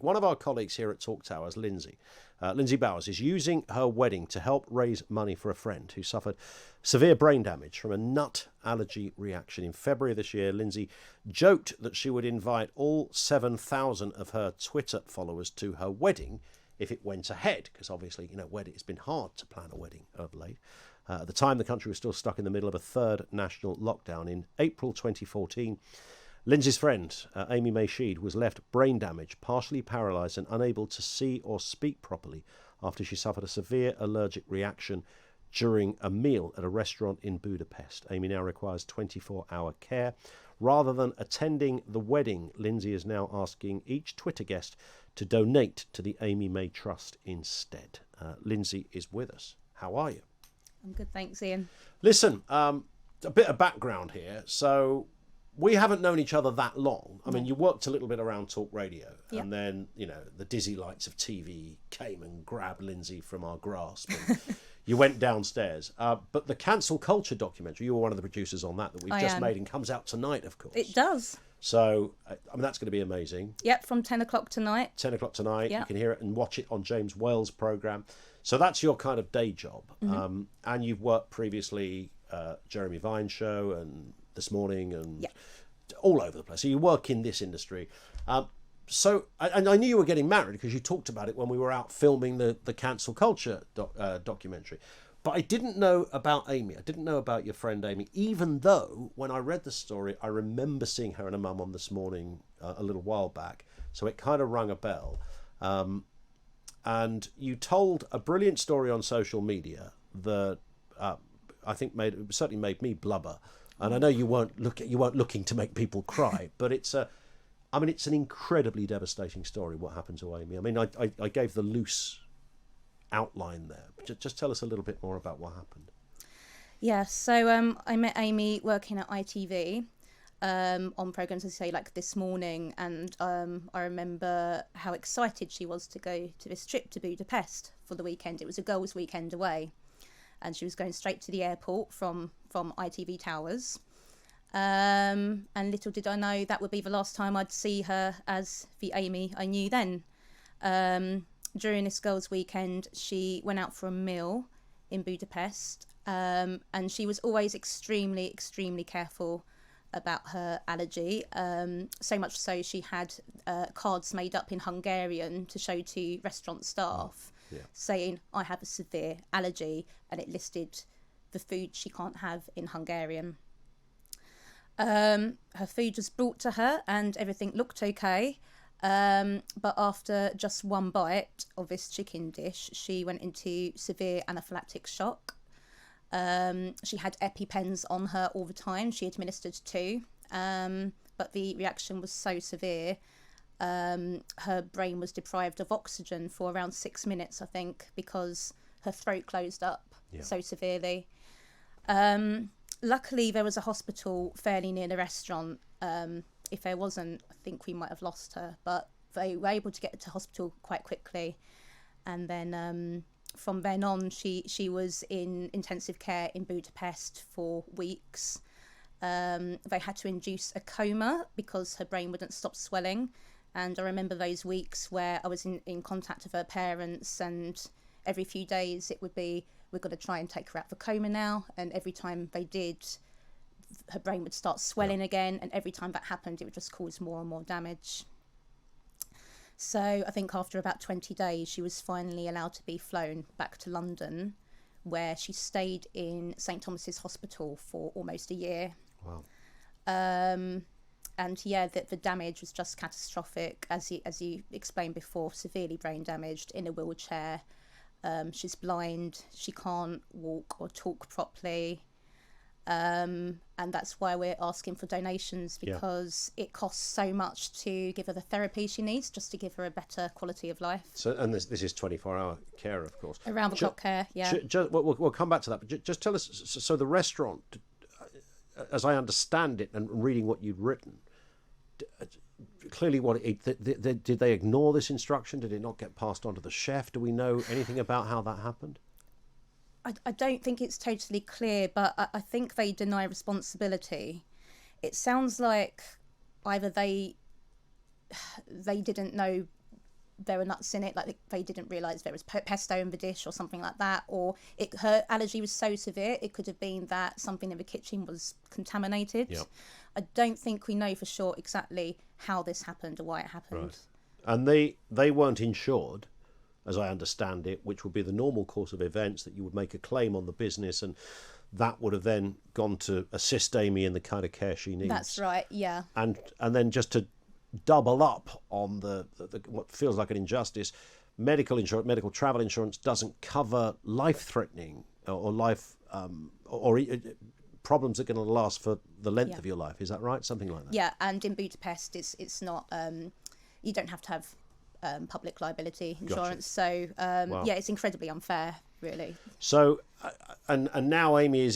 one of our colleagues here at Talk Towers, Lindsay Bowers, is using her wedding to help raise money for a friend who suffered severe brain damage from a nut allergy reaction. In February of this year, Lindsay joked that she would invite all 7,000 of her Twitter followers to her wedding if it went ahead, because obviously, it's been hard to plan a wedding of late. At the time, the country was still stuck in the middle of a third national lockdown. In April 2014, Lindsay's friend, Amy May Sheed, was left brain damaged, partially paralysed and unable to see or speak properly after she suffered a severe allergic reaction during a meal at a restaurant in Budapest. Amy now requires 24-hour care. Rather than attending the wedding, Lindsay is now asking each Twitter guest to donate to the Amy May Trust instead. Lindsay is with us. How are you? I'm good, thanks, Ian. Listen, a bit of background here. So we haven't known each other that long. I mean, you worked a little bit around Talk Radio, and then, the dizzy lights of TV came and grabbed Lindsay from our grasp. And you went downstairs. But the Cancel Culture documentary, you were one of the producers on that we've just made, and comes out tonight, of course. It does. So, that's going to be amazing. Yep, from 10 o'clock tonight. 10 o'clock tonight. Yep. You can hear it and watch it on James Wales' programme. So that's your kind of day job. Mm-hmm. And you've worked previously Jeremy Vine Show and This Morning and all over the place. So you work in this industry. So I knew you were getting married because you talked about it when we were out filming the Cancel Culture documentary. But I didn't know about Amy. I didn't know about your friend Amy, even though when I read the story, I remember seeing her and her mum on This Morning a little while back. So it kind of rang a bell. And you told a brilliant story on social media that I think certainly made me blubber. And I know you weren't looking to make people cry, but it's an incredibly devastating story. What happened to Amy? I mean, I gave the loose outline there. Just tell us a little bit more about what happened. Yeah, so I met Amy working at ITV on programmes, as I say, like This Morning, and I remember how excited she was to go to this trip to Budapest for the weekend. It was a girls' weekend away, and she was going straight to the airport from ITV Towers. And little did I know that would be the last time I'd see her as the Amy I knew then. During this girls' weekend, she went out for a meal in Budapest, and she was always extremely, extremely careful about her allergy. So much so she had cards made up in Hungarian to show to restaurant staff, saying, I have a severe allergy, and it listed the food she can't have in Hungarian. Her food was brought to her and everything looked okay. But after just one bite of this chicken dish, she went into severe anaphylactic shock. She had EpiPens on her all the time. She administered 2, but the reaction was so severe. Her brain was deprived of oxygen for around 6 minutes, I think, because her throat closed up so severely. Luckily, there was a hospital fairly near the restaurant. If there wasn't, I think we might have lost her, but they were able to get her to hospital quite quickly. And then from then on, she was in intensive care in Budapest for weeks. They had to induce a coma because her brain wouldn't stop swelling. And I remember those weeks where I was in contact with her parents, and every few days it would be, we're going to try and take her out of the coma now. And every time they did, her brain would start swelling again, and every time that happened it would just cause more and more damage. So I think after about 20 days she was finally allowed to be flown back to London, where she stayed in St Thomas's Hospital for almost a year. Wow. And the damage was just catastrophic, as you explained before, severely brain damaged, in a wheelchair. She's blind, she can't walk or talk properly. And that's why we're asking for donations, because it costs so much to give her the therapy she needs, just to give her a better quality of life. So, and this is 24-hour care, of course. Around the clock care, we'll come back to that, but just tell us, so the restaurant, as I understand it and reading what you'd written, clearly did they ignore this instruction? Did it not get passed on to the chef? Do we know anything about how that happened? I don't think it's totally clear, but I think they deny responsibility. It sounds like either they didn't know there were nuts in it, like they didn't realise there was pesto in the dish or something like that, or her allergy was so severe it could have been that something in the kitchen was contaminated. Yep. I don't think we know for sure exactly how this happened or why it happened. Right. And they weren't insured, as I understand it, which would be the normal course of events, that you would make a claim on the business and that would have then gone to assist Amy in the kind of care she needs. That's right, yeah. And then just to double up on the what feels like an injustice, medical travel insurance doesn't cover life-threatening or life or problems that are going to last for the length of your life. Is that right? Something like that. Yeah, and in Budapest, it's not. You don't have to have public liability insurance. Gotcha. So Wow. yeah, it's incredibly unfair, really. So and now Amy is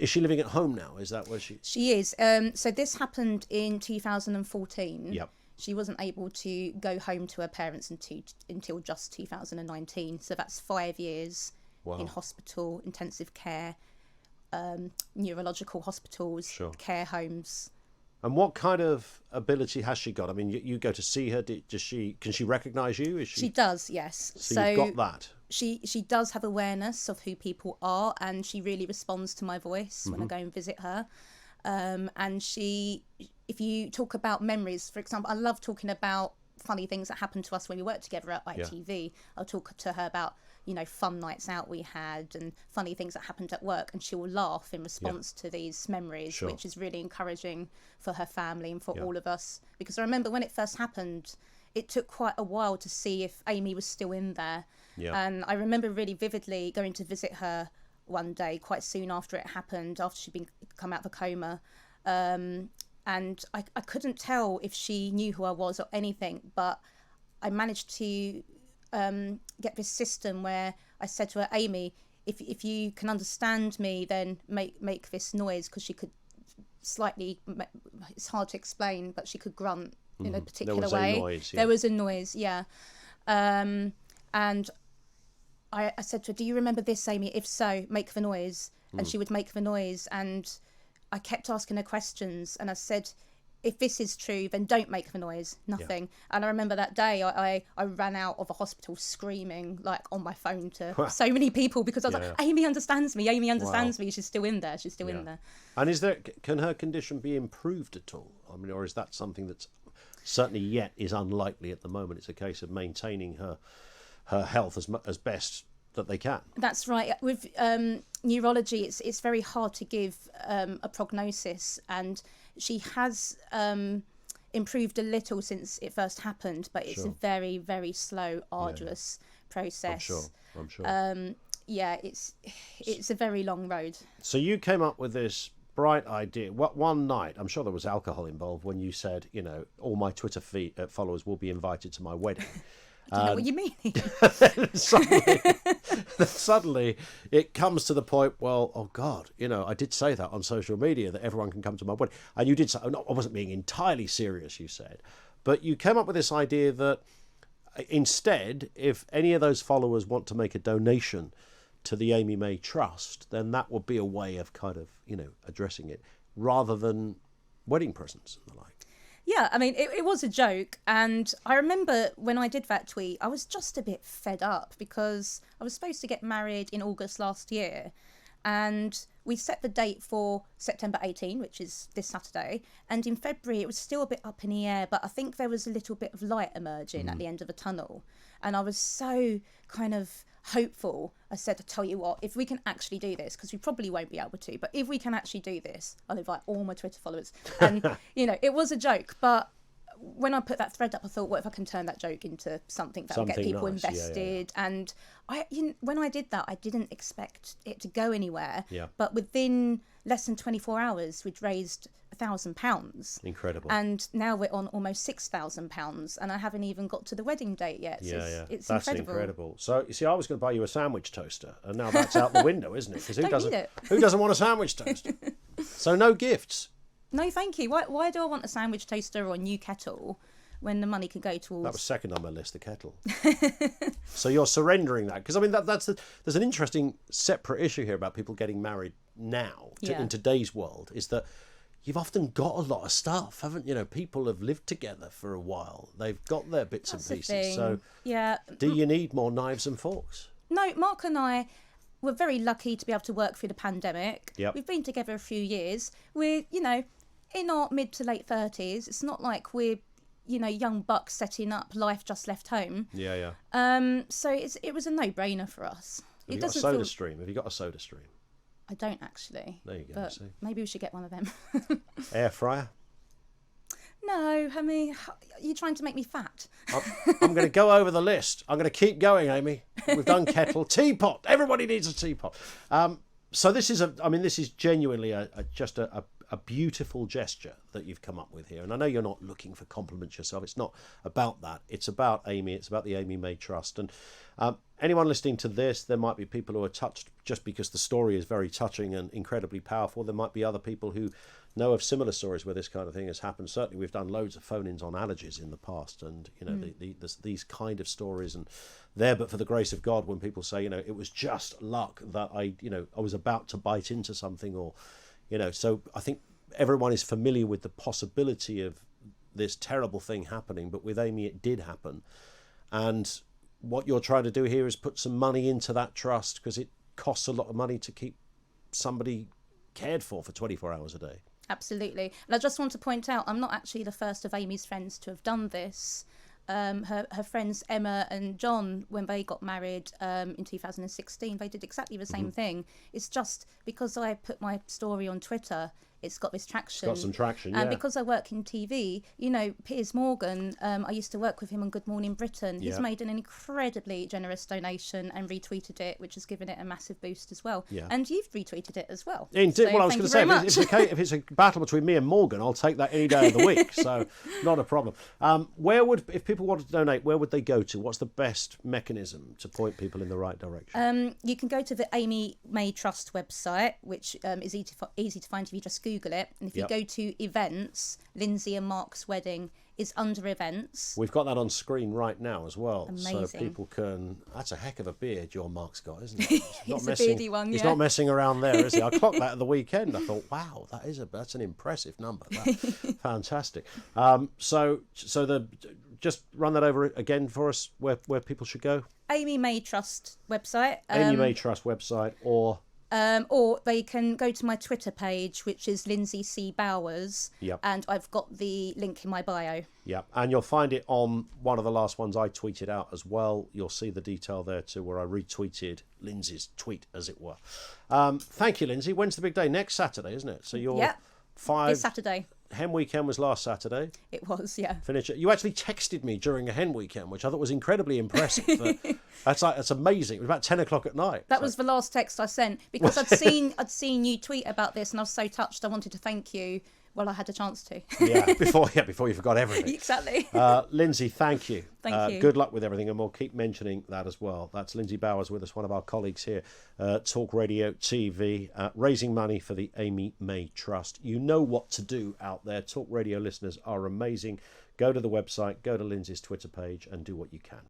she living at home now? Is that where she? She is. So this happened in 2014. Yep. She wasn't able to go home to her parents until just 2019. So that's 5 years Wow. in hospital, intensive care, neurological hospitals, Sure. care homes. And what kind of ability has she got? I mean, you go to see her. Can she recognise you? Is She does, yes. So you've got that. She does have awareness of who people are, and she really responds to my voice when I go and visit her. And if you talk about memories, for example, I love talking about funny things that happened to us when we worked together at ITV. I'll talk to her about, fun nights out we had and funny things that happened at work, and she will laugh in response to these memories, Sure. which is really encouraging for her family and for all of us. Because I remember when it first happened, it took quite a while to see if Amy was still in there. Yeah. And I remember really vividly going to visit her one day quite soon after it happened, after she'd come out of a coma. And I couldn't tell if she knew who I was or anything, but I managed to get this system where I said to her, Amy, if you can understand me, then make this noise, because she could slightly, it's hard to explain, but she could grunt in a particular way. There was a noise, yeah. And I said to her, do you remember this, Amy? If so, make the noise. And she would make the noise, and I kept asking her questions, and I said, if this is true, then don't make the noise. Nothing. Yeah. And I remember that day I ran out of a hospital screaming, like, on my phone to so many people, because I was like, Amy understands me. Amy understands me. She's still in there. She's still in there. And can her condition be improved at all? I mean, or is that something that's certainly yet is unlikely at the moment? It's a case of maintaining her health as best that they can. That's right. With neurology, it's very hard to give a prognosis, and she has improved a little since it first happened, but it's a very, very slow, arduous process. I'm sure. Yeah, it's a very long road. So you came up with this bright idea. One night, I'm sure there was alcohol involved, when you said, all my Twitter followers will be invited to my wedding. I don't know what you mean. Suddenly it comes to the point, well, oh God, I did say that on social media, that everyone can come to my wedding. And you did say, I wasn't being entirely serious, you said. But you came up with this idea that instead, if any of those followers want to make a donation to the Amy May Trust, then that would be a way of kind of, addressing it, rather than wedding presents and the like. Yeah, I mean, it was a joke. And I remember when I did that tweet, I was just a bit fed up, because I was supposed to get married in August last year. And we set the date for September 18, which is this Saturday. And in February, it was still a bit up in the air, but I think there was a little bit of light emerging at the end of the tunnel. And I was so kind of hopeful. I said, I tell you what, if we can actually do this, because we probably won't be able to, but if we can actually do this, I'll invite all my Twitter followers. And, it was a joke, but when I put that thread up, I thought, what if I can turn that joke into something that will get people nice. invested? Yeah. And when I did that, I didn't expect it to go anywhere. Yeah. But within less than 24 hours, we'd raised £1,000. Incredible. And now we're on almost £6,000, and I haven't even got to the wedding date yet. So it's that's incredible. So you see, I was going to buy you a sandwich toaster, and now that's out the window, isn't it? Because who doesn't want a sandwich toaster? So no gifts. No, thank you. Why do I want a sandwich toaster or a new kettle when the money can go towards... That was second on my list, the kettle. So you're surrendering that. Because, I mean, there's an interesting separate issue here about people getting married now, in today's world, is that you've often got a lot of stuff, haven't you? Know, people have lived together for a while. They've got their bits That's and the pieces. thing. So, Yeah. do you need more knives and forks? No, Mark and I were very lucky to be able to work through the pandemic. Yep. We've been together a few years. We're, in our mid to late 30s. It's not like we're, young bucks setting up life just left home. Yeah, yeah. So it was a no-brainer for us. Have you got a soda stream? Have you got a soda stream? I don't actually. There you go. But See? maybe we should get one of them. Air fryer? No, Amy, you're trying to make me fat. I'm going to go over the list. I'm going to keep going, Amy. We've done kettle, teapot. Everybody needs a teapot. So this is genuinely just a beautiful gesture that you've come up with here. And I know you're not looking for compliments yourself. It's not about that. It's about Amy. It's about the Amy May Trust. And anyone listening to this, there might be people who are touched just because the story is very touching and incredibly powerful. There might be other people who know of similar stories where this kind of thing has happened. Certainly, we've done loads of phone-ins on allergies in the past, and these kind of stories. And there, but for the grace of God, when people say, it was just luck that I was about to bite into something, or, so I think everyone is familiar with the possibility of this terrible thing happening. But with Amy, it did happen, and what you're trying to do here is put some money into that trust, because it costs a lot of money to keep somebody cared for 24 hours a day. Absolutely. And I just want to point out, I'm not actually the first of Amy's friends to have done this. Her friends Emma and John, when they got married in 2016, they did exactly the same thing. It's just because I put my story on Twitter, it's got this traction. It's got some traction, yeah. And because I work in TV, Piers Morgan, I used to work with him on Good Morning Britain. He's made an incredibly generous donation and retweeted it, which has given it a massive boost as well. Yeah. And you've retweeted it as well. Indeed. So well, I was going to say, if it's a battle between me and Morgan, I'll take that any day of the week. So not a problem. If people wanted to donate, where would they go to? What's the best mechanism to point people in the right direction? You can go to the Amy May Trust website, which is easy to find if you just Google it. And if you go to events, Lindsay and Mark's wedding is under events. We've got that on screen right now as well. Amazing. So people can... That's a heck of a beard your Mark's got, isn't it? It's a beardy one, He's yeah. not messing around there, is he? I clocked that at the weekend. I thought, wow, that's an impressive number. Fantastic. Just run that over again for us, where people should go. Amy May Trust website. Amy May Trust website, or they can go to my Twitter page, which is Lindsay C. Bowers. Yep. And I've got the link in my bio. Yeah, and you'll find it on one of the last ones I tweeted out as well. You'll see the detail there too, where I retweeted Lindsay's tweet, as it were. Thank you, Lindsay. When's the big day? Next Saturday, isn't it? So you're This Saturday. Hen weekend was last Saturday. It was, yeah. Finish it. You actually texted me during a hen weekend, which I thought was incredibly impressive. That's amazing. It was about 10 o'clock at night. That was the last text I sent, because I'd seen you tweet about this, and I was so touched. I wanted to thank you. Well, I had a chance to. Before you forgot everything. Exactly. Lindsay, thank you. Thank you. Good luck with everything, and we'll keep mentioning that as well. That's Lindsay Bowers with us, one of our colleagues here, Talk Radio TV, raising money for the Amy May Trust. You know what to do out there. Talk Radio listeners are amazing. Go to the website, go to Lindsay's Twitter page, and do what you can.